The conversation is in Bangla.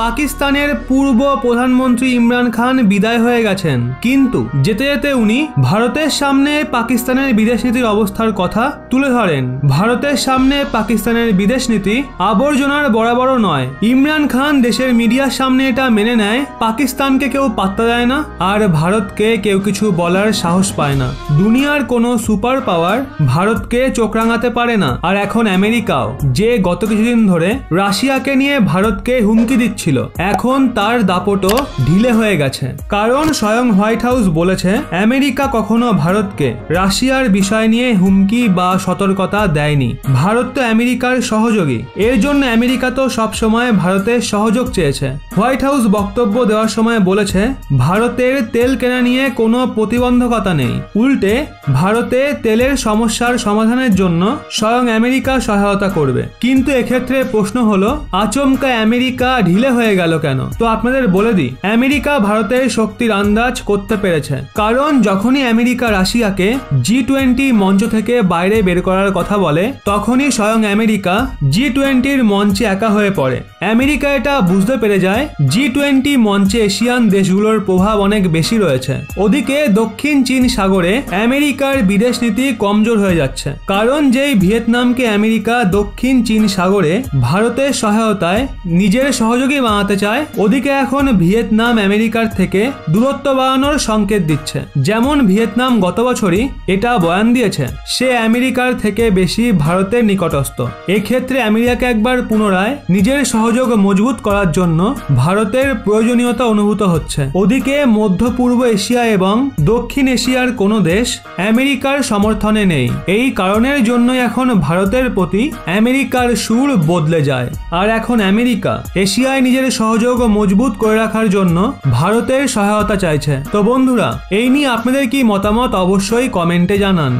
পাকিস্তানের পূর্ব প্রধানমন্ত্রী ইমরান খান বিদায় হয়ে গেছেন, কিন্তু যেতে যেতে উনি ভারতের সামনে পাকিস্তানের বিদেশ নীতির অবস্থার কথা তুলে ধরেন। ভারতের সামনে পাকিস্তানের বিদেশ নীতি আবর্জনার বরাবর নয়। ইমরান খান দেশের মিডিয়ার সামনে এটা মেনে নেয় পাকিস্তানকে কেউ পাত্তা দেয় না আর ভারতকে কেউ কিছু বলার সাহস পায় না। দুনিয়ার কোনো সুপার পাওয়ার ভারতকে চোখ রাঙাতে পারে না। আর এখন আমেরিকাও, যে গত কিছুদিন ধরে রাশিয়াকে নিয়ে ভারতকে হুমকি দিচ্ছিল, এখন তার দাপটও ঢিলে হয়ে গেছে। কারণ স্বয়ং হোয়াইট হাউস বলেছে আমেরিকা কখনো ভারতকে রাশিয়ার বিষয় নিয়ে হুমকি বা সতর্কতা দেয়নি। ভারত তো আমেরিকার সহযোগী, এর জন্য আমেরিকা তো সবসময় ভারতের সহযোগ চেয়েছে। হোয়াইট হাউস বক্তব্য দেওয়ার সময় বলেছে ভারতের তেল কেনা নিয়ে কোনো প্রতিবন্ধকতা নেই, উল্টে ভারতে তেলের সমস্যার সমাধানের জন্য স্বয়ং আমেরিকা সহায়তা করবে। কিন্তু এক্ষেত্রে প্রশ্ন হলো আচমকা আমেরিকা ঢিলে হয়ে গেল কেন? তো আপনাদের বলে দিই, আমেরিকা ভারতের শক্তির আন্দাজ করতে পেরেছে। কারণ যখনই আমেরিকা রাশিয়াকে G20 মঞ্চ থেকে বাইরে বের করার কথা বলে, তখনই স্বয়ং আমেরিকা G20 মঞ্চে একা হয়ে পড়ে। আমেরিকা এটা বুঝতে পেরে যায় G20 মঞ্চে এশিয়ান দেশগুলোর প্রভাব অনেক বেশি রয়েছে। ওদিকে দক্ষিণ চীন সাগরে আমেরিকার বিদেশ নীতি কমজোর হয়ে যাচ্ছে। কারণ যেই ভিয়েতনামকে আমেরিকা দক্ষিণ চীন সাগরে ভারতের সহায়তায় নিজের সহযোগী বানাতে চায়, ওদিকে এখন ভিয়েতনাম আমেরিকার থেকে দূরত্ব বাড়ানোর সংকেত দিচ্ছে। যেমন ভিয়েতনাম গত বছরই এটা বয়ান দিয়েছে সে আমেরিকার থেকে বেশি ভারতের নিকটস্থ। এক্ষেত্রে আমেরিকাকে একবার পুনরায় নিজের সহযোগ মজবুত করার জন্য ভারতের প্রয়োজনীয়তা অনুভূত হচ্ছে। ওদিকে মধ্য পূর্ব এশিয়া এবং দক্ষিণ এশিয়ার কোনো দেশ আমেরিকার সমর্থনে নেই। এই কারণের জন্যই এখন ভারতের প্রতি আমেরিকার সুর বদলে যায়। আর এখন আমেরিকা এশিয়ায় নিজের সহযোগ মজবুত করে রাখার জন্য ভারতের সহায়তা চাইছে। তো বন্ধুরা, এই নিয়ে আপনাদের কি মতামত অবশ্যই কমেন্টে জানান।